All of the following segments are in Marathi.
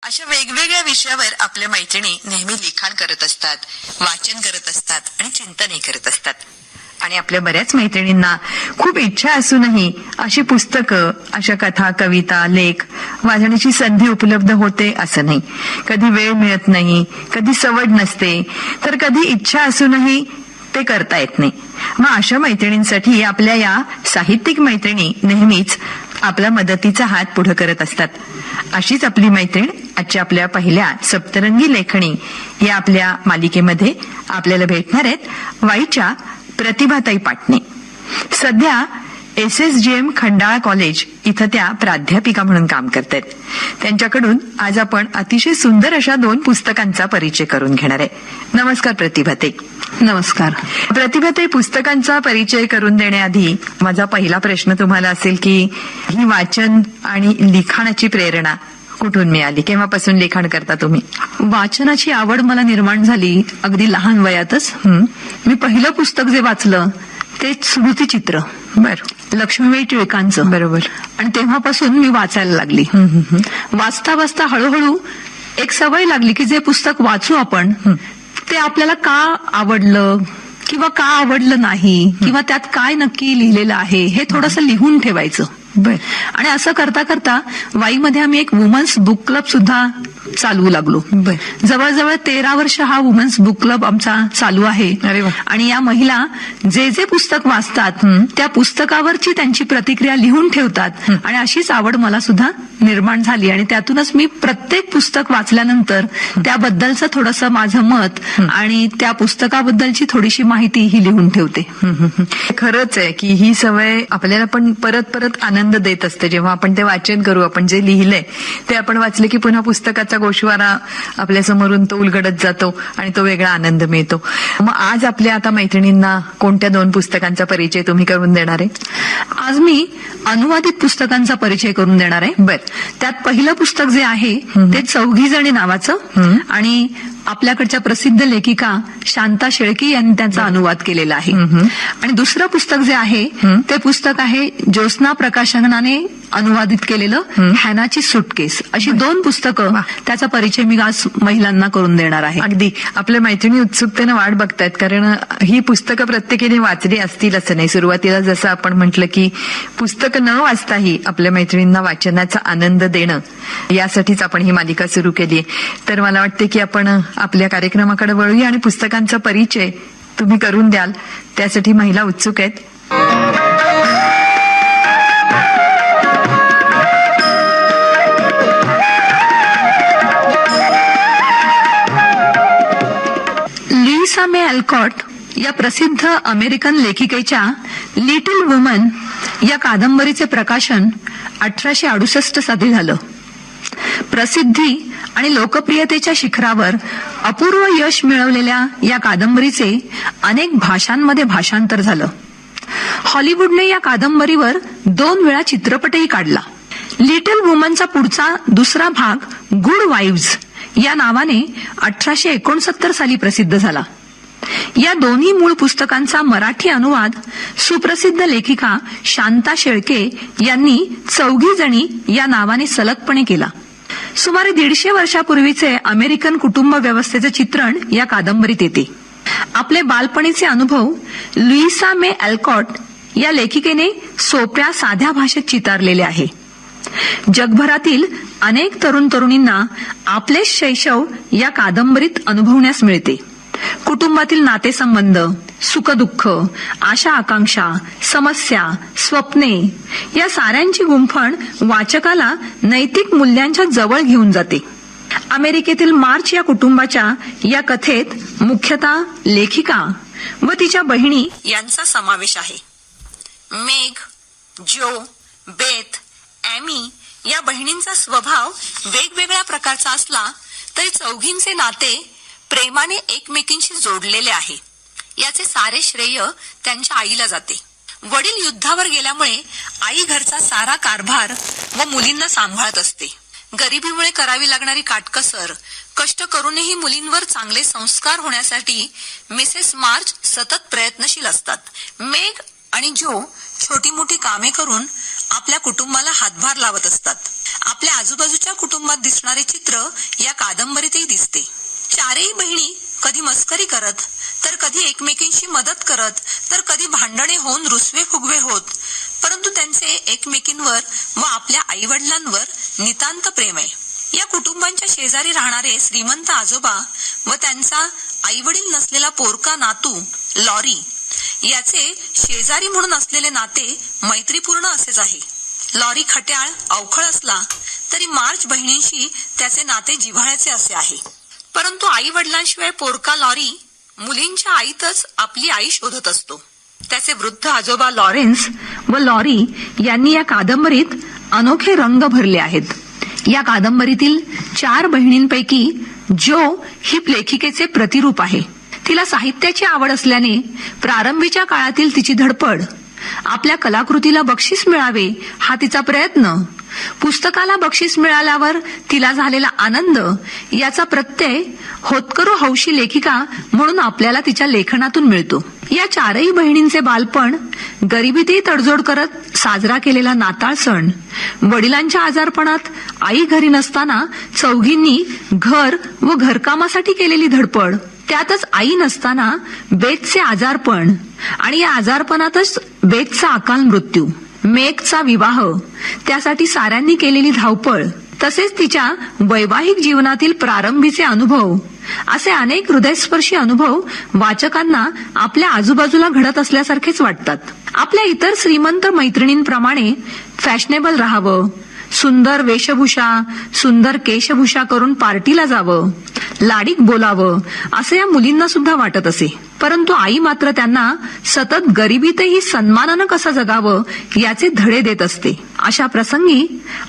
अशा वेगवेगळ्या विषयावर आपल्या मैत्रिणी नेहमी लिखाण करत असतात, वाचन करत असतात आणि चिंतनही करत असतात. आणि आपल्या बऱ्याच मैत्रिणींना खूप इच्छा असूनही अशी पुस्तकं, अशा कथा, कविता, लेख वाचण्याची संधी उपलब्ध होते असं नाही. कधी वेळ मिळत नाही, कधी सवड नसते, तर कधी इच्छा असूनही ते करता येत नाही. मग अशा मैत्रिणींसाठी आपल्या या साहित्यिक मैत्रिणी नेहमीच आपला मदतीचा हात पुढे करत असतात. अशीच आपली मैत्रीण आजच्या आपल्या पहिल्या सप्तरंगी लेखणी या आपल्या मालिकेमध्ये आपल्याला भेटणार आहेत. वाईच्या प्रतिभाताई पाटणे. सध्या SSGM खंडाळा कॉलेज इथं त्या प्राध्यापिका म्हणून काम करतात. त्यांच्याकडून आज आपण अतिशय सुंदर अशा 2 पुस्तकांचा परिचय करून घेणार आहे. नमस्कार प्रतिभाताई. नमस्कार. प्रतिभाताई, पुस्तकांचा परिचय करून देण्याआधी माझा पहिला प्रश्न तुम्हाला असेल की ही वाचन आणि लिखाणाची प्रेरणा कुठून मिळाली? केव्हापासून लिखाण करता तुम्ही? वाचनाची आवड मला निर्माण झाली अगदी लहान वयातच. मी पहिलं पुस्तक जे वाचलं ते स्मृतिचित्र, लक्ष्मीबाई टिळकांचं. बरोबर. आणि तेव्हापासून मी वाचायला लागली. वाचता वाचता हळूहळू एक सवय लागली की जे पुस्तक वाचू आपण ते आपल्याला का आवडलं किंवा का आवडलं नाही किंवा त्यात काय नक्की लिहिलेलं आहे हे थोडंसं लिहून ठेवायचं. आणि असं करता करता वाईमध्ये आम्ही एक वुमन्स बुक क्लब सुद्धा चालवू लागलो. जवळजवळ 13 वर्ष हा वुमन्स बुक क्लब आमचा चालू आहे. आणि या महिला जे जे पुस्तक वाचतात त्या पुस्तकावरची त्यांची प्रतिक्रिया लिहून ठेवतात. आणि अशीच आवड मला सुद्धा निर्माण झाली आणि त्यातूनच मी प्रत्येक पुस्तक वाचल्यानंतर त्याबद्दलचं थोडंसं माझं मत आणि त्या पुस्तकाबद्दलची थोडीशी माहिती ही लिहून ठेवते. खरंच आहे की ही सवय आपल्याला पण परत परत आनंद देत असते. जेव्हा आपण ते वाचन करू, आपण जे लिहिलंय ते आपण वाचले की पुन्हा पुस्तकाचा गोषवारा आपल्या समोरून तो उलगडत जातो आणि तो वेगळा आनंद मिळतो. मग आज आपल्या आता मैत्रिणींना कोणत्या 2 पुस्तकांचा परिचय तुम्ही करून देणार आहे? आज मी अनुवादित पुस्तकांचा परिचय करून देणार आहे. त्यात पहिलं पुस्तक जे आहे ते चौघी जणी नावाचं आणि आपल्याकडच्या प्रसिद्ध लेखिका शांता शेळके यांनी त्यांचा अनुवाद केलेला आहे. आणि दुसरं पुस्तक जे आहे ते पुस्तक आहे ज्योत्स्ना प्रकाशनाने अनुवादित केलेलं हॅनाची सुटकेस. अशी 2 पुस्तकं त्याचा परिचय मी आज महिलांना करून देणार आहे. अगदी आपल्या मैत्रिणी उत्सुकतेने वाट बघतायत, कारण ही पुस्तकं प्रत्येकीने वाचली असतील असं नाही. सुरुवातीला जसं आपण म्हटलं की पुस्तकं न वाचताही आपल्या मैत्रिणींना वाचनाचा आनंद देणं, यासाठीच आपण ही मालिका सुरू केली आहे. तर मला वाटते की आपण आपल्या कार्यक्रमाकडे वळूया आणि पुस्तकांचा परिचय तुम्ही करून द्याल, त्यासाठी महिला उत्सुक आहेत. लुईसा मे अल्कॉट या प्रसिद्ध अमेरिकन लेखिकेच्या लिटिल वुमन या कादंबरीचे प्रकाशन 1868 साली झालं. प्रसिद्धी आणि लोकप्रियतेच्या शिखरावर अपूर्व यश मिळवलेल्या या कादंबरीचे अनेक भाषांमध्ये भाषांतर झालं. हॉलिवूडने या कादंबरीवर 2 वेळा चित्रपटही काढला. लिटिल वुमनचा पुढचा दुसरा भाग गुड वाईव्स या नावाने 1869 साली प्रसिद्ध झाला. या दोन्ही मूळ पुस्तकांचा मराठी अनुवाद सुप्रसिद्ध लेखिका शांता शेळके यांनी चौघी जणी या नावाने सलगपणे केला. सुमारे 150 वर्षापूर्वीचे अमेरिकन कुटुंब व्यवस्थेचे चित्रण या कादंबरीत येते. आपले बालपणीचे अनुभव लुईसा मे अल्कॉट या लेखिकेने सोप्या साध्या भाषेत चितारलेले आहे. जगभरातील अनेक तरुण तरुणींना आपले शैशव या कादंबरीत अनुभवण्यास मिळते. कुटुंबातील नातेसंबंध, सुखदुःख, आशा आकांक्षा, समस्या, स्वप्ने या साऱ्यांची गुंफण वाचकाला नैतिक मूल्यांच्या जवळ घेऊन जाते. अमेरिकेतील मार्च या कुटुंबाच्या या कथेत मुख्यतः लेखिका व तिच्या बहिणी यांचा समावेश आहे. मेघ, जो, बेथ, ॲमी या बहिणींचा स्वभाव वेगवेगळ्या प्रकारचा असला तरी चौघींचे नाते प्रेमाने एकमेकींशी जोडलेले आहे. याचे सारे श्रेय त्यांच्या आईला जाते. वडील युद्धावर गेल्यामुळे आई घरचा सारा कारभार व मुलींना सांभाळत असते. गरिबीमुळे करावी लागणारी काटकसर, कष्ट करूनही मुलींवर चांगले संस्कार होण्यासाठी मिसेस मार्च सतत प्रयत्नशील असतात. मेघ आणि जो छोटी मोठी कामे करून आपल्या कुटुंबाला हातभार लावत असतात. आपल्या आजूबाजूच्या कुटुंबात दिसणारे चित्र या कादंबरीतही दिसते. चारही बहिणी कधी मस्करी करत, तर कधी एकमेकींशी मदत करत, तर कधी भांडणे होऊन रुसवे फुगवे होत, परंतु त्यांचे एकमेकींवर व आपल्या आई वडिलांवर नितांत प्रेम आहे. या कुटुंबांच्या शेजारी राहणारे श्रीमंत आजोबा व त्यांचा आई वडील नसलेला पोरका नातू लॉरी याचे शेजारी म्हणून असलेले नाते मैत्रीपूर्ण असेच आहे. लॉरी खट्याळ अवखळ असला तरी मार्च बहिणींशी त्याचे नाते जिव्हाळ्याचे असे आहे. परंतु आई वडिलांशिवाय पोरका लॉरी मुलींच्या आईतच आपली आई शोधत असतो. त्याचे वृद्ध आजोबा लॉरेन्स व लॉरी यांनी या कादंबरीत अनोखे रंग भरले आहेत. या कादंबरीतील 4 बहिणींपैकी जो ही लेखिकेचे प्रतिरूप आहे. तिला साहित्याची आवड असल्याने प्रारंभीच्या काळातील तिची धडपड, आपल्या कलाकृतीला बक्षीस मिळावे हा तिचा प्रयत्न, पुस्तकाला बक्षीस मिळाल्यावर तिला झालेला आनंद याचा प्रत्यय होतकरू हौशी लेखिका म्हणून आपल्याला तिच्या लेखनातून मिळतो. या 4ही बहिणींचे बालपण गरिबीतही तडजोड करत साजरा केलेला नाताळ सण, वडिलांच्या आजारपणात आई घरी नसताना चौघींनी घर व घरकामासाठी केलेली धडपड, त्यातच आई नसताना बेतचे आजारपण आणि या आजारपणातच बेतचा अकाल मृत्यू, मेघचा विवाह, त्यासाठी साऱ्यांनी केलेली धावपळ, तसेच तिच्या वैवाहिक जीवनातील प्रारंभीचे अनुभव, असे अनेक हृदयस्पर्शी अनुभव वाचकांना आपल्या आजूबाजूला घडत असल्यासारखेच वाटतात. आपल्या इतर श्रीमंत मैत्रिणींप्रमाणे फॅशनेबल राहावं, सुंदर वेशभूषा, सुंदर केशभूषा करून पार्टीला जावं, लाडीक बोलावं असे या मुलींना सुद्धा वाटत असे. परंतु आई मात्र त्यांना सतत गरिबीतही सन्मानानं कसं जगावं याचे धडे देत असते. अशा प्रसंगी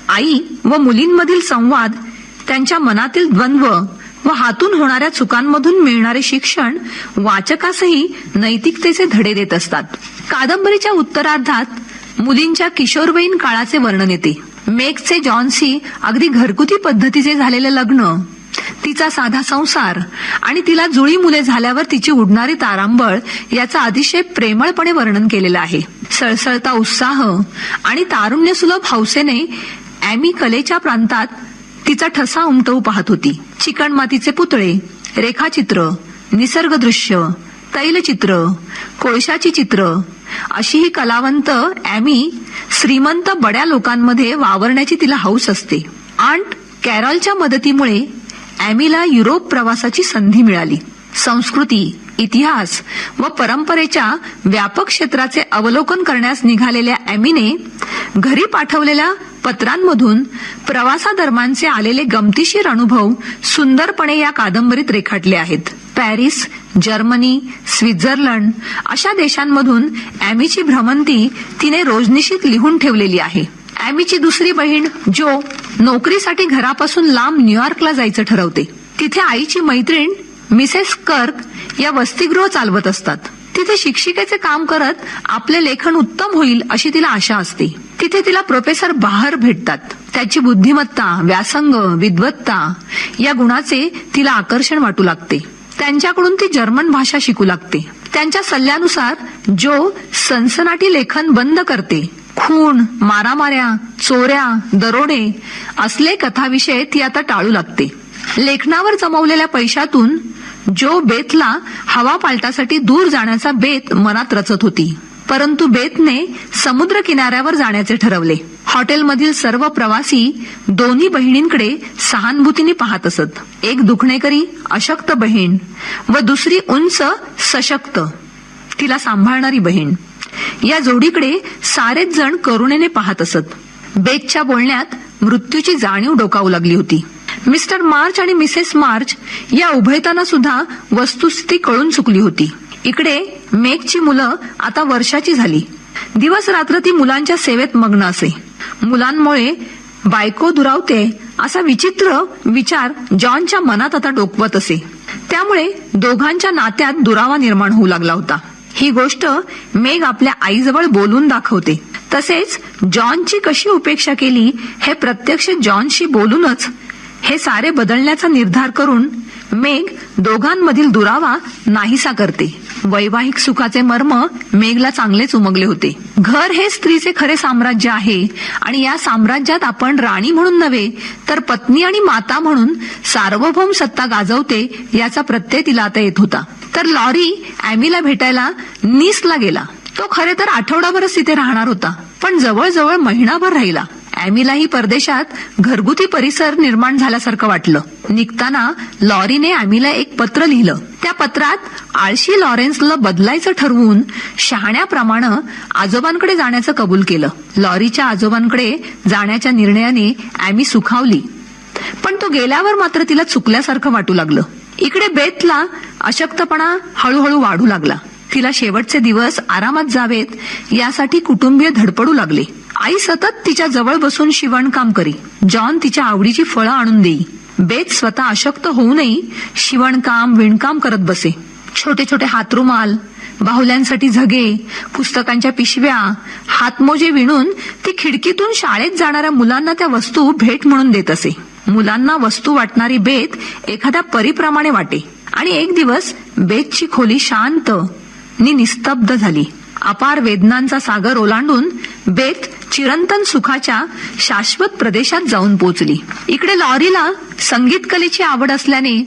आई व मुलींमधील संवाद, त्यांच्या मनातील द्वंद्व व हातून होणाऱ्या चुकांमधून मिळणारे शिक्षण वाचकासही नैतिकतेचे धडे देत असतात. कादंबरीच्या उत्तरार्धात मुलींच्या किशोरवयीन काळाचे वर्णन येते. मेघचे जॉनशी अगदी घरगुती पद्धतीचे झालेले लग्न, तिचा साधा संसार आणि तिला जुळी मुले झाल्यावर तिची उडणारी तारांबळ याचा अतिशय प्रेमळपणे वर्णन केलेलं आहे. सळसळता उत्साह आणि तारुण्यसुलभ हौसेने ॲमी कलेच्या प्रांतात तिचा ठसा उमटवू पाहत होती. चिकणमातीचे पुतळे, रेखाचित्र, निसर्गदृश्य, तैलचित्र, कोळशाची चित्र अशी ही कलावंत ॲमी श्रीमंत बड्या लोकांमध्ये वावरण्याची तिला हौस असते. आंट कॅरॉलच्या मदतीमुळे ॲमीला युरोप प्रवासाची संधी मिळाली. संस्कृती, इतिहास व परंपरेच्या व्यापक क्षेत्राचे अवलोकन करण्यास निघालेल्या ॲमीने घरी पाठवलेल्या पत्रांमधून प्रवासादरम्यानचे आलेले गमतीशीर अनुभव सुंदरपणे या कादंबरीत रेखाटले आहेत. पॅरिस, जर्मनी, स्वित्झर्लंड अशा देशांमधून ॲमीची भ्रमंती तिने रोजनिशीत लिहून ठेवलेली आहे. ॲमीची दुसरी बहीण जो नोकरीसाठी घरापासून लांब न्यूयॉर्कला जायचं ठरवते. तिथे आईची मैत्रीण मिसेस कर्क या वसतिगृह चालवत असतात. तिथे शिक्षिकेचे काम करत आपले लेखन उत्तम होईल अशी तिला आशा असते. तिथे तिला प्रोफेसर बाहर भेटतात. त्याची बुद्धिमत्ता, व्यासंग, विद्वत्ता या गुणाचे तिला आकर्षण वाटू लागते. त्यांच्याकडून ती जर्मन भाषा शिकू लागते. त्यांच्या सल्ल्यानुसार जो सनसनाटी लेखन बंद करते. खून, मारामाऱ्या, चोऱ्या, दरोडे असले कथाविषय ती आता टाळू लागते. लेखनावर जमवलेल्या पैशातून जो बेतला हवा पालटासाठी दूर जाण्याचा बेत मनात रचत होती. परंतु बेतने समुद्र किनाऱ्यावर जाण्याचे ठरवले. हॉटेलमधील सर्व प्रवासी दोन्ही बहिणींकडे सहानुभूतीने पाहत असत. एक दुखणेकरी अशक्त बहीण व दुसरी उंच सशक्त तिला सांभाळणारी बहीण, या जोडीकडे सारेच जण करुणेने पाहत असत. बेतच्या बोलण्यात मृत्यूची जाणीव डोकावू लागली होती. मिस्टर मार्च आणि मिसेस मार्च या उभयतांना सुद्धा वस्तुस्थिती कळून चुकली होती. इकडे मेघची मुलं आता वर्षाची झाली. दिवस रात्र ती मुलांच्या सेवेत मग्न असे. मुलांमुळे बायको दुरावते असा विचित्र विचार जॉनच्या मनात आता डोकवत असे. त्यामुळे दोघांच्या नात्यात दुरावा निर्माण होऊ लागला होता. ही गोष्ट मेघ आपल्या आईजवळ बोलून दाखवते. तसेच जॉनची कशी उपेक्षा केली हे प्रत्यक्ष जॉनशी बोलूनच हे सारे बदलण्याचा निर्धार करून मेघ दोघांमधील दुरावा नाहीसा करते. वैवाहिक सुखाचे मर्म मेघला चांगलेच उमगले होते. घर हे स्त्रीचे खरे साम्राज्य आहे आणि या साम्राज्यात आपण राणी म्हणून नव्हे तर पत्नी आणि माता म्हणून सार्वभौम सत्ता गाजवते याचा प्रत्यय तिला आता येत होता. तर लॉरी ॲमीला भेटायला नीसला गेला. तो खरे तर आठवडाभरच तिथे राहणार होता, पण जवळजवळ महिनाभर राहिला. ॲमीलाही परदेशात घरगुती परिसर निर्माण झाल्यासारखं वाटलं. निघताना लॉरीने ॲमीला एक पत्र लिहिलं. त्या पत्रात आळशी लॉरेन्सला बदलायचं ठरवून शहाण्याप्रमाणे आजोबांकडे जाण्याचं कबूल केलं. लॉरीच्या आजोबांकडे जाण्याच्या निर्णयाने ॲमी सुखावली, पण तो गेल्यावर मात्र तिला चुकल्यासारखं वाटू लागलं. इकडे बेथला अशक्तपणा हळूहळू वाढू लागला. तिला शेवटचे दिवस आरामात जावेत यासाठी कुटुंबीय धडपडू लागले. आई सतत तिच्या जवळ बसून शिवणकाम करी. जॉन तिच्या आवडीची फळं आणून देई. बेथ स्वतः अशक्त होऊनही शिवणकाम विणकाम करत बसे. छोटे छोटे हातरुमाल, बाहुल्यांसाठी झगे, पुस्तकांच्या पिशव्या, हातमोजे विणून ती खिडकीतून शाळेत जाणाऱ्या मुलांना त्या वस्तू भेट म्हणून देत असे. मुलांना वस्तू वाटणारी बेथ एखाद्या परीप्रमाणे वाटे. आणि एक दिवस बेथची खोली शांत नि निस्तब्ध झाली. अपार वेदनांचा सागर ओलांडून बेथ चिरंतन सुखाच्या शाश्वत प्रदेशात जाऊन पोचली. इकडे लॉरीला संगीत कलेची आवड असल्याने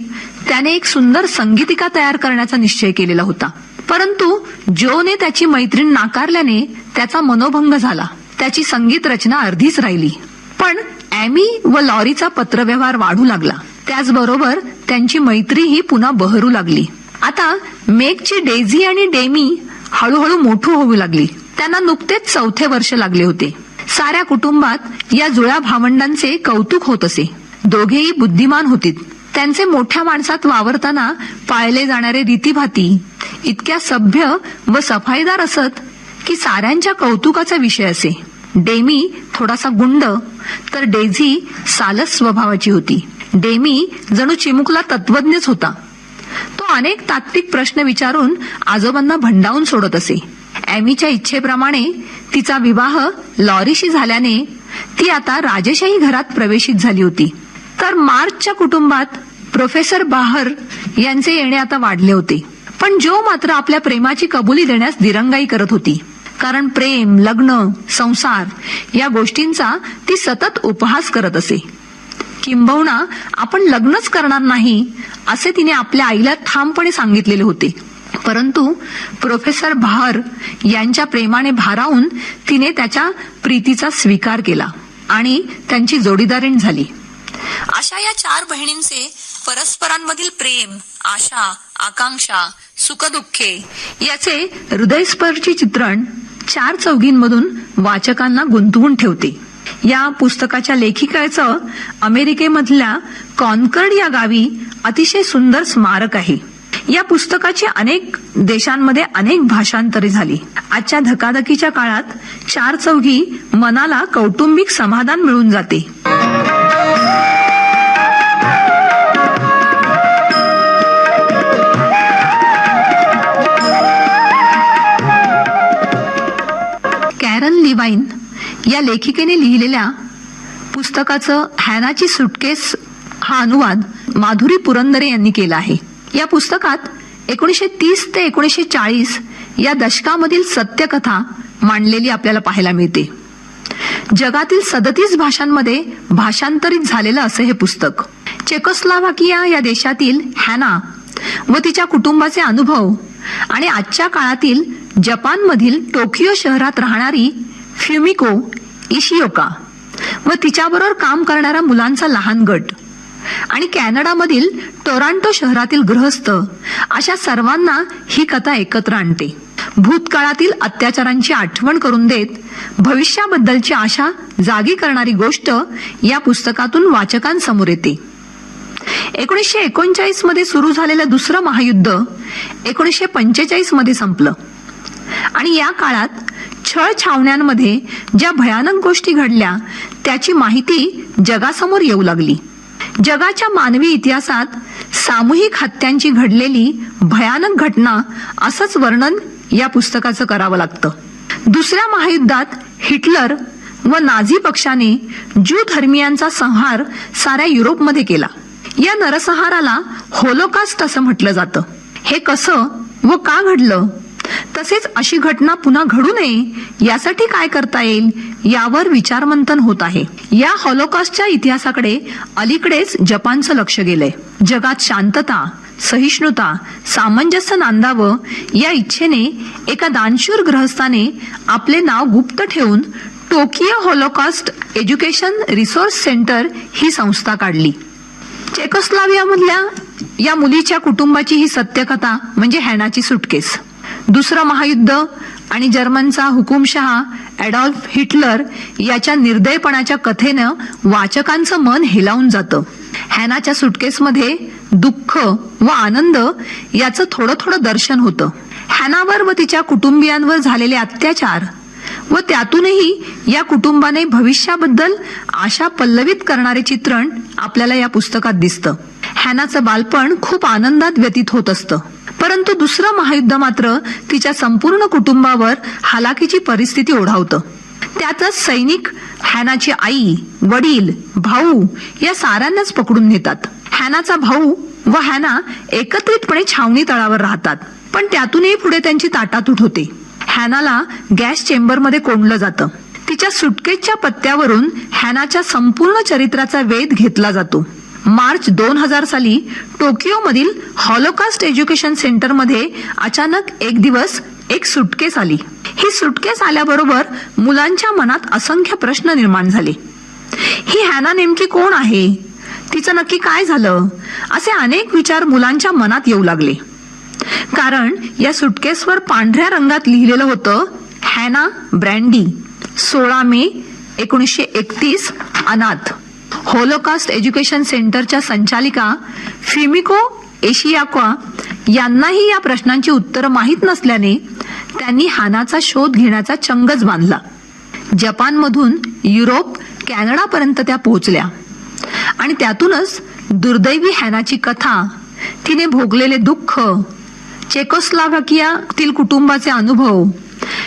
त्याने एक सुंदर संगीतिका तयार करण्याचा निश्चय केलेला होता. परंतु जोने त्याची मैत्रीण नाकारल्याने त्याचा मनोभंग झाला. त्याची संगीत रचना अर्धीच राहिली. पण ॲमी व लॉरीचा पत्रव्यवहार वाढू लागला. त्याचबरोबर त्यांची मैत्रीही पुन्हा बहरू लागली. आता मेघची डेझी आणि डेमी हळूहळू मोठू होऊ लागली. त्यांना नुकतेच 4थे वर्ष लागले होते. साऱ्या कुटुंबात या जुळ्या भावंडांचे कौतुक होत असे. दोघेही बुद्धिमान होतीत. त्यांचे मोठ्या माणसात वावरताना पाळले जाणारे रीतीभाती इतक्या सभ्य व सफाईदार असत की साऱ्यांच्या कौतुकाचा विषय असे. डेमी थोडासा गुंड तर डेझी सालस स्वभावाची होती. डेमी जणू चिमुकला तत्वज्ञच होता. तो अनेक तात्विक प्रश्न विचारून आजोबांना भंडावून सोडत असे. ॲमीच्या इच्छेप्रमाणे तिचा विवाह लॉरीशी झाल्याने ती आता राजेशाही घरात प्रवेशित झाली होती. तर मार्चच्या कुटुंबात प्रोफेसर बाहर यांचे येणे आता वाढले होते. पण जो मात्र आपल्या प्रेमाची कबुली देण्यास दिरंगाई करत होती. कारण प्रेम, लग्न, संसार या गोष्टींचा ती सतत उपहास करत असे. किंबहुना आपण लग्नच करणार नाही असे तिने आपल्या आईला ठामपणे सांगितलेले होते. परंतु प्रोफेसर बाहर यांच्या प्रेमाने भारावून तिने त्याच्या प्रीतीचा स्वीकार केला आणि त्यांची जोडीदारीण झाली. अशा या 4 बहिणींचे परस्परांमधील प्रेम, आशा, आकांक्षा, सुखदुःखे याचे हृदयस्पर्शी चित्रण 4 चौघींमधून वाचकांना गुंतवून ठेवते. या पुस्तकाच्या लेखिकेचं अमेरिकेमधल्या कॉन्कर्ड या गावी अतिशय सुंदर स्मारक आहे. या पुस्तकाची अनेक देशांमध्ये अनेक भाषांतरे झाली. आजच्या धकाधकीच्या काळात 4 चौघी मनाला कौटुंबिक समाधान मिळून जाते. कॅरन लिवाईन या लेखिकेने लिहिलेल्या पुस्तकाचं हॅनाची सुटकेस हा अनुवाद माधुरी पुरंदरे यांनी केला आहे. या पुस्तकात 1930 ते 1940 या दशकामधील सत्यकथा मांडलेली आपल्याला पाहायला मिळते. जगातील 37 भाषांमध्ये भाषांतरित झालेलं असं हे पुस्तक. चेकोस्लोव्हाकिया या देशातील हॅना व तिच्या कुटुंबाचे अनुभव आणि आजच्या काळातील जपानमधील टोकियो शहरात राहणारी फ्युमिको इशिओका व तिच्याबरोबर काम करणाऱ्या मुलांचा लहान गट आणि कॅनडामधील टोरंटो शहरातील गृहस्थ अशा सर्वांना ही कथा एकत्र आणते. भूतकाळातील अत्याचारांची आठवण करून देत भविष्याबद्दलची आशा जागी करणारी गोष्ट या पुस्तकातून वाचकांसमोर येते. 1939 मध्ये सुरू झालेलं दुसरं महायुद्ध 1945 मध्ये संपलं आणि या काळात छळ छावण्यांमध्ये ज्या भयानक गोष्टी घडल्या त्याची माहिती जगासमोर येऊ लागली. जगाच्या मानवी इतिहासात सामूहिक हत्यांची घडलेली भयानक घटना असंच वर्णन या पुस्तकाचं करावं लागतं. दुसऱ्या महायुद्धात हिटलर व नाझी पक्षाने ज्यू धर्मीयांचा संहार साऱ्या युरोपमध्ये केला. या नरसंहाराला होलोकास्ट असं म्हटलं जातं. हे कसं व का घडलं, तसेच अशी घटना पुन्हा घडू नये यासाठी काय करता येईल यावर विचारमंथन होत आहे. या हॉलोकॉस्टच्या इतिहासाकडे अलीकडेच जपानचं लक्ष गेलंय. जगात शांतता, सहिष्णुता, सामंजस्य नांदावं या इच्छेने एका दानशूर गृहस्थाने आपले नाव गुप्त ठेवून Tokyo Holocaust education resource centre ही संस्था काढली. चेकोस्लोवाकियामधल्या या मुलीच्या कुटुंबाची ही सत्यकथा म्हणजे हॅनाची सुटकेस. दुसरं महायुद्ध आणि जर्मनचा हुकुमशहा ॲडॉल्फ हिटलर याच्या निर्दयपणाच्या कथेनं वाचकांचं मन हेलावून जातं. हॅनाच्या सुटकेसमध्ये दुःख व आनंद याचं थोडं थोडं दर्शन होतं. हॅनावर व तिच्या कुटुंबियांवर झालेले अत्याचार व त्यातूनही या कुटुंबाने भविष्याबद्दल आशा पल्लवित करणारे चित्रण आपल्याला या पुस्तकात दिसतं. हॅनाचं बालपण खूप आनंदात व्यतीत होत असतं, परंतु दुसरं महायुद्ध मात्र तिच्या संपूर्ण कुटुंबावर हालाकीची परिस्थिती ओढावतं. त्यातच सैनिक हॅनाची आई, वडील, भाऊ या साऱ्यांनाच पकडून नेतात. हॅनाचा भाऊ व हॅना एकत्रितपणे छावणी तळावर राहतात, पण त्यातूनही पुढे त्यांची ताटातूट होते. हॅनाला गॅस चेंबरमध्ये कोंडलं जातं. तिच्या सुटकेच्या पत्त्यावरून हॅनाच्या संपूर्ण चरित्राचा वेध घेतला जातो. मार्च 2000 साली टोकियोमधील हॉलोकॉस्ट एज्युकेशन सेंटरमध्ये अचानक एक दिवस एक सुटकेस आली. ही सुटकेस आल्याबरोबर मुलांच्या मनात असंख्य प्रश्न निर्माण झाले. ही हॅना नेमकी कोण आहे, तिचं नक्की काय झालं, असे अनेक विचार मुलांच्या मनात येऊ लागले. कारण या सुटकेसवर पांढऱ्या रंगात लिहिलेलं होतं, हॅना ब्रँडी, 16 मे 1931, अनाथ. हॉलोकॉस्ट एज्युकेशन सेंटरच्या संचालिका फिमिको एशियाका यांनाही या प्रश्नांची उत्तरं माहीत नसल्याने त्यांनी हॅनाचा शोध घेण्याचा चंगच बांधला. जपानमधून युरोप, कॅनडापर्यंत त्या पोहोचल्या आणि त्यातूनच दुर्दैवी हॅनाची कथा, तिने भोगलेले दुःख, चेकोस्लोवाकियातील कुटुंबाचे अनुभव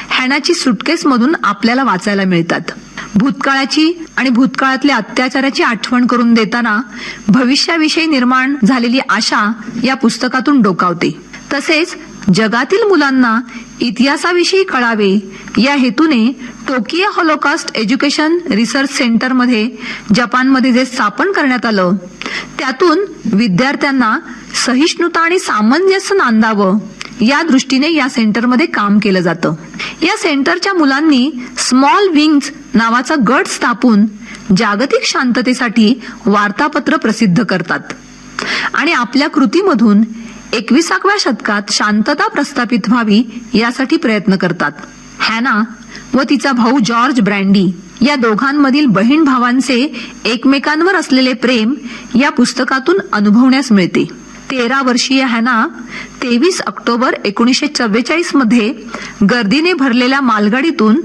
हॅनाची सुटकेसमधून आपल्याला वाचायला मिळतात. भूतकाळाची आणि भूतकाळातल्या अत्याचाराची आठवण करून देताना भविष्याविषयी निर्माण झालेली आशा या पुस्तकातून डोकावते. तसेच जगातील मुलांना इतिहासाविषयी कळावे या हेतूने टोकियो हॉलोकॉस्ट एज्युकेशन रिसर्च सेंटरमध्ये जपानमध्ये जे स्थापन करण्यात आलं, त्यातून विद्यार्थ्यांना सहिष्णुता आणि सामंजस्य नांदावं या दृष्टीने या सेंटरमध्ये काम केलं जातं. या सेंटरच्या मुलांनी स्मॉल विंग्स नावाचा गट स्थापून जागतिक शांततेसाठी वार्तापत्र प्रसिद्ध करतात आणि आपल्या कृतीमधून 21व्या शतकात शांतता प्रस्थापित व्हावी यासाठी प्रयत्न करतात. हॅना व तिचा भाऊ जॉर्ज ब्रँडी या दोघांमधील बहीण भावांचे एकमेकांवर असलेले प्रेम या पुस्तकातून अनुभवण्यास मिळते. 13 वर्षीय हॅना 23 ऑक्टोबर 1944 मध्ये गर्दीने भरलेल्या मालगाडीतून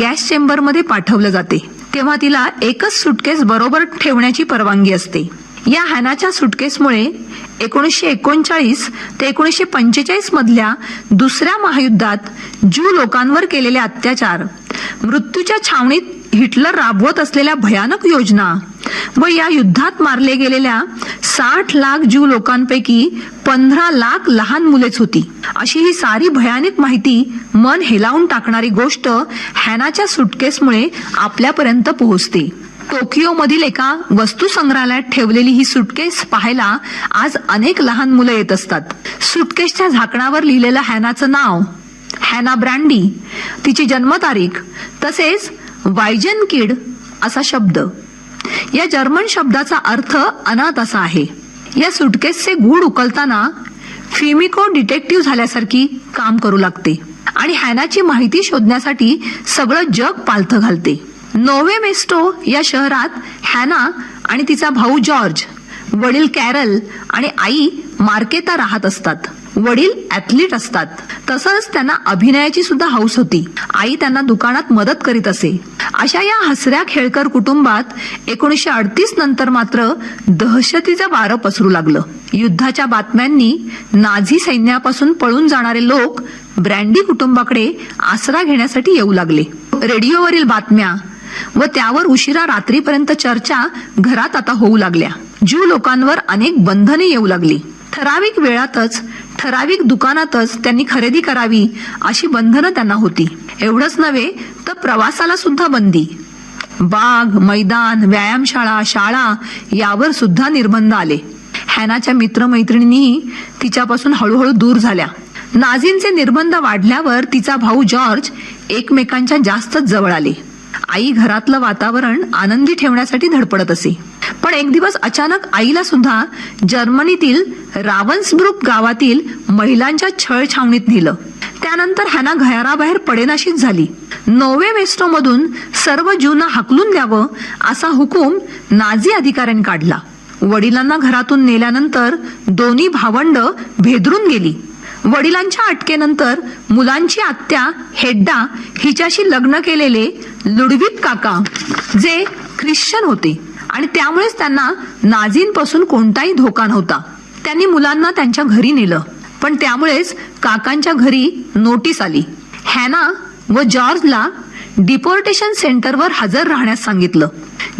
गॅस चेंबरमध्ये पाठवलं जाते. तेव्हा तिला एकच सुटकेस बरोबर ठेवण्याची परवानगी असते. या हॅनाच्या सुटकेसमुळे 1939 ते 1945 मधल्या दुसऱ्या महायुद्धात ज्यू लोकांवर केलेले अत्याचार, मृत्यूच्या छावणीत हिटलर राबवत असलेल्या भयानक योजना व या युद्धात मारले गेलेल्या 60 लाख ज्यू लोकांपैकी 15 लाख लहान मुलेच होती, अशी ही सारी भयानक माहिती मन हेलावून टाकणारी गोष्ट हॅनाच्या सुटकेसमुळे आपल्यापर्यंत पोहोचते. टोकियोमधील एका वस्तू संग्रहालयात ठेवलेली ही सुटकेस पाहायला आज अनेक लहान मुलं येत असतात. सुटकेसच्या झाकणावर लिहिलेलं हॅनाचं नाव, हॅना ब्रँडी, तिची जन्मतारीख, तसेच वायजन किड असा शब्द, या जर्मन शब्दाचा अर्थ अनाथ असा आहे. या सुटकेसचे गूढ उकलताना फिमिको डिटेक्टिव्ह झाल्यासारखी काम करू लागते आणि हॅनाची माहिती शोधण्यासाठी सगळं जग पालथं घालते. नोवे मेस्टो या शहरात हॅना आणि तिचा भाऊ जॉर्ज, वडील कॅरल आणि आई मार्केता राहत असतात. वडील ऍथलीट असतात, तसंच त्यांना अभिनयाची सुद्धा हौस होती. आई त्यांना दुकानात मदत करीत असे. अशा या हसऱ्या खेळकर कुटुंबात 1938 नंतर मात्र दहशतीचं वारं पसरू लागलं. युद्धाच्या बातम्यांनी नाझी सैन्यापासून पळून जाणारे लोक ब्रँडी कुटुंबाकडे आसरा घेण्यासाठी येऊ लागले. रेडिओवरील बातम्या व त्यावर उशिरा रात्रीपर्यंत चर्चा घरात आता होऊ लागल्या. ज्यू लोकांवर अनेक बंधने येऊ लागली. ठराविक वेळातच ठराविक दुकानातच त्यांनी खरेदी करावी अशी बंधनं त्यांना होती. एवढंच नव्हे तर प्रवासाला सुद्धा बंदी. बाग, मैदान, व्यायामशाळा, शाळा यावर सुद्धा निर्बंध आले. हॅनाच्या मित्रमैत्रिणींनीही तिच्यापासून हळूहळू दूर झाल्या. नाझींचे निर्बंध वाढल्यावर तिचा भाऊ जॉर्ज एकमेकांच्या जास्तच जवळ आले. आई घरातलं वातावरण आनंदी ठेवण्यासाठी धडपडत असे. पण एक दिवस अचानक आईला सुद्धा जर्मनीतील रावन्सब्रुक गावातील महिलांच्या छळछावणीत नेलं. त्यानंतर हॅना घराबाहेर पडेनाशीच झाली. नोवे मेस्ट्रोमधून सर्व ज्यूंना हाकलून द्यावं असा हुकूम नाझी अधिकाऱ्यांनी काढला. वडिलांना घरातून नेल्यानंतर दोन्ही भावंड भेदरून गेली. वडिलांच्या अटकेनंतर मुलांची आत्या हेड्डा हिच्याशी लग्न केलेले लुडविक काका, जे ख्रिश्चन होते आणि त्यामुळेच त्यांना नाझींपासून कोणताही धोका नव्हता. त्यांनी मुलांना त्यांच्या घरी नेलं, पण त्यामुळेच काकांच्या घरी नोटीस आली. हॅना व जॉर्जला डिपोर्टेशन सेंटरवर हजर राहण्यास सांगितलं,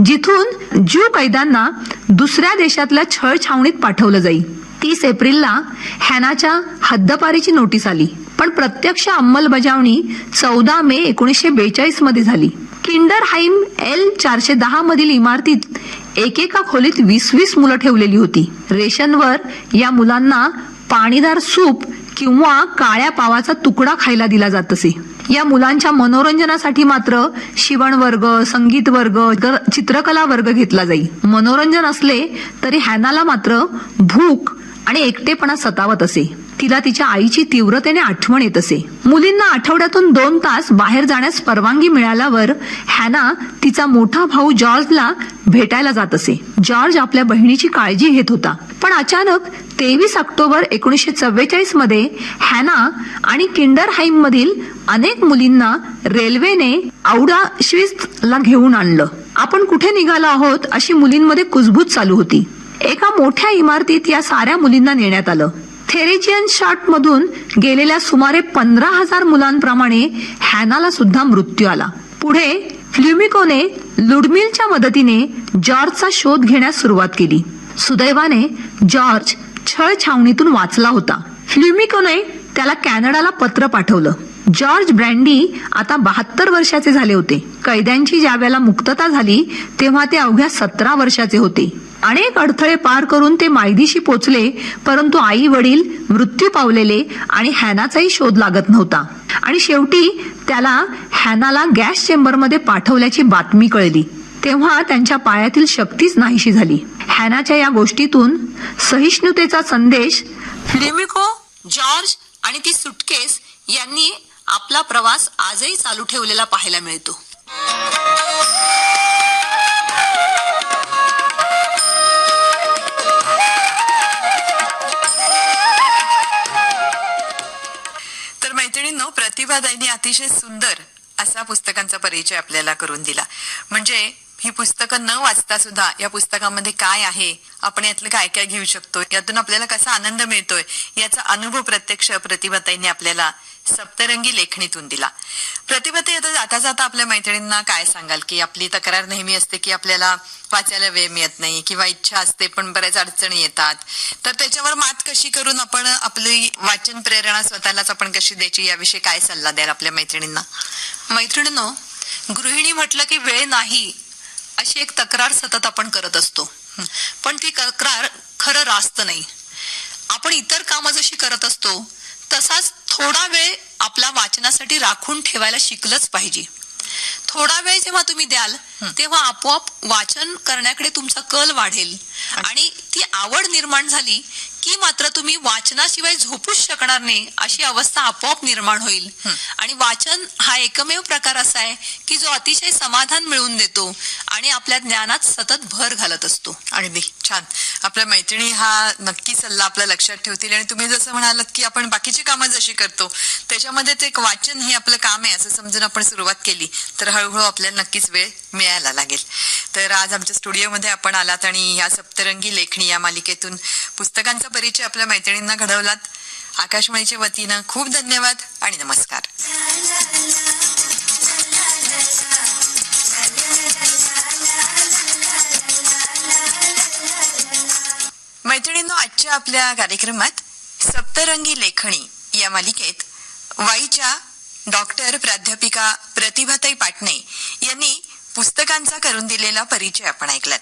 जिथून ज्यू कैद्यांना दुसऱ्या देशातल्या छळ छावणीत पाठवलं जाईल. 30 एप्रिलला हॅनाच्या हद्दपारीची नोटीस आली, पण प्रत्यक्ष अंमलबजावणी 14 मे 1942 मध्ये झाली. किंडरहाइम L410 मधील इमारतीत एकेका खोलीत 20-20 मुलं ठेवलेली होती. रेशनवर या मुलांना पाणीदार सूप किंवा काळ्या पावाचा तुकडा खायला दिला जात असे. या मुलांच्या मनोरंजनासाठी मात्र शिवण वर्ग, संगीत वर्ग, चित्रकला वर्ग घेतला जाई. मनोरंजन असले तरी हॅनाला मात्र भूक आणि एकटेपणा सतावत असे. तिला तिच्या आईची तीव्रतेने आठवण येत असे. मुलींना आठवड्यातून 2 तास बाहेर जाण्यास परवानगी मिळाल्यावर हॅना तिचा मोठा भाऊ जॉर्जला भेटायला जात असे. जॉर्ज आपल्या बहिणीची काळजी घेत होता. पण अचानक 23 ऑक्टोबर 1944 मध्ये हॅना आणि किंडरहाइम मधील अनेक मुलींना रेल्वेने औडाश्वित्झला घेऊन आणलं. आपण कुठे निघालो आहोत अशी मुलींमध्ये कुजबूज चालू होती. एका मोठ्या इमारतीत या साऱ्या मुलींना नेण्यात आलं. थेरेजियन शॉट मधून गेलेल्या सुमारे 15,000 मुलांप्रमाणे हॅनाला सुद्धा मृत्यू आला. पुढे फ्ल्युमिकोने लुडमिलच्या मदतीने जॉर्जचा शोध घेण्यास सुरुवात केली. सुदैवाने जॉर्ज छळ छावणीतून वाचला होता. फ्ल्युमिकोने त्याला कॅनडाला पत्र पाठवलं. जॉर्ज ब्रँडी आता 72 वर्षाचे झाले होते. कैद्यांची ज्यावेळेला मुक्तता झाली तेव्हा ते अवघ्या 17 वर्षाचे होते. अनेक अडथळे पार करून ते मायदेशी पोचले, परंतु आई वडील मृत्यू पावलेले आणि हॅनाचाही शोध लागत नव्हता. आणि शेवटी त्याला हॅनाला गॅस चेंबरमध्ये पाठवल्याची बातमी कळली. तेव्हा त्यांच्या पायातील शक्तीच नाहीशी झाली. हॅनाच्या या गोष्टीतून सहिष्णुतेचा संदेश फ्लेमिको, जॉर्ज आणि ती सुटकेस यांनी आपला प्रवास आजही चालू ठेवलेला पाहायला मिळतो. तर मैत्रिणींनो, प्रतिभाताईंनी अतिशय सुंदर असा पुस्तकांचा परिचय आपल्याला करून दिला. म्हणजे ही पुस्तकं न वाचता सुद्धा या पुस्तकामध्ये काय आहे, आपण यातलं काय काय घेऊ शकतो, यातून आपल्याला कसा आनंद मिळतोय याचा अनुभव प्रत्यक्ष प्रतिभाताईंनी आपल्याला सप्तरंगी लेखणीतून दिला. प्रतिभाताई, आता जाता जाता आपल्या मैत्रिणींना काय सांगाल, की आपली तक्रार नेहमी असते की आपल्याला वाचायला वेळ मिळत नाही किंवा इच्छा असते पण बऱ्याच अडचणी येतात, तर त्याच्यावर मात कशी करून आपण आपली वाचन प्रेरणा स्वतःलाच आपण कशी द्यायची, याविषयी काय सल्ला द्याल आपल्या मैत्रिणींना? मैत्रिणींनो, गृहिणी म्हटलं की वेळ नाही अशी एक तक्रार सतत आपण करत असतो, पण ती तक्रार खरं रास्त नाही. आपण इतर कामं जशी करत असतो तसाच थोडा वेळ आपल्या वाचनासाठी राखून ठेवायला शिकलंच पाहिजे. थोडा वेळ जेव्हा तुम्ही द्याल तेव्हा आपोआप वाचन करण्याकडे तुमचा कल वाढेल आणि ती आवड निर्माण झाली की मात्र तुम्ही वाचनाशिवाय झोपूच शकणार नाही अशी अवस्था आपोआप निर्माण होईल. आणि वाचन हा एकमेव प्रकार असा आहे की जो अतिशय समाधान मिळवून देतो आणि आपल्या ज्ञानात सतत भर घालत असतो. अगदी छान. आपल्या मैत्रिणी हा नक्की सल्ला आपल्या लक्षात ठेवतील. आणि तुम्ही जसं म्हणालात की आपण बाकीची कामं जशी करतो त्याच्यामध्ये ते वाचन हे आपलं काम आहे असं समजून आपण सुरुवात केली तर हळूहळू आपल्याला नक्कीच वेळ मिळायला लागेल. तर आज आमच्या स्टुडिओमध्ये आपण आलात आणि या सप्तरंगी लेखणी या मालिकेतून पुस्तकांचा परिचय आपल्या मैत्रिणींना घडवलात. आकाशवाणीच्या वतीनं खूप धन्यवाद आणि नमस्कार. मैत्रिणींनो, आजच्या आपल्या कार्यक्रमात सप्तरंगी लेखणी या मालिकेत वाईच्या डॉक्टर प्राध्यापिका प्रतिभाताई पाटणे यांनी पुस्तकांचा करून दिलेला परिचय आपण ऐकलात.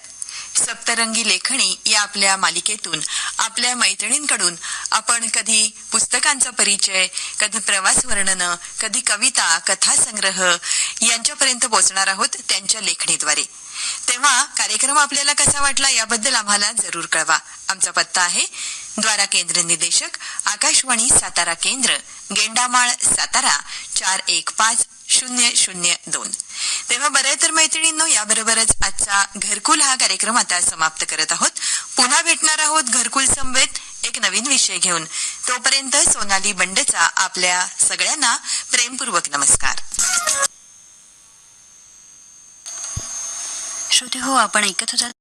सप्तरंगी लेखणी या आपल्या मालिकेतून आपल्या मैत्रिणींकडून आपण कधी पुस्तकांचा परिचय, कधी प्रवास वर्णनं, कधी कविता, कथासंग्रह यांच्यापर्यंत पोहोचणार आहोत त्यांच्या लेखणीद्वारे. तेव्हा कार्यक्रम आपल्याला कसा वाटला याबद्दल आम्हाला जरूर कळवा. आमचा पत्ता आहे द्वारा केंद्र निदेशक, आकाशवाणी सातारा केंद्र, गेंडामाळ सातारा 415002. तेव्हा बरं तर मैत्रिणींनो, याबरोबरच आजचा घरकुल हा कार्यक्रम आता समाप्त करत आहोत. पुन्हा भेटणार आहोत घरकुल समवेत एक नवीन विषय घेऊन. तोपर्यंत सोनाली बंडचा आपल्या सगळ्यांना प्रेमपूर्वक नमस्कार. श्रोते हो, आपण ऐकत होता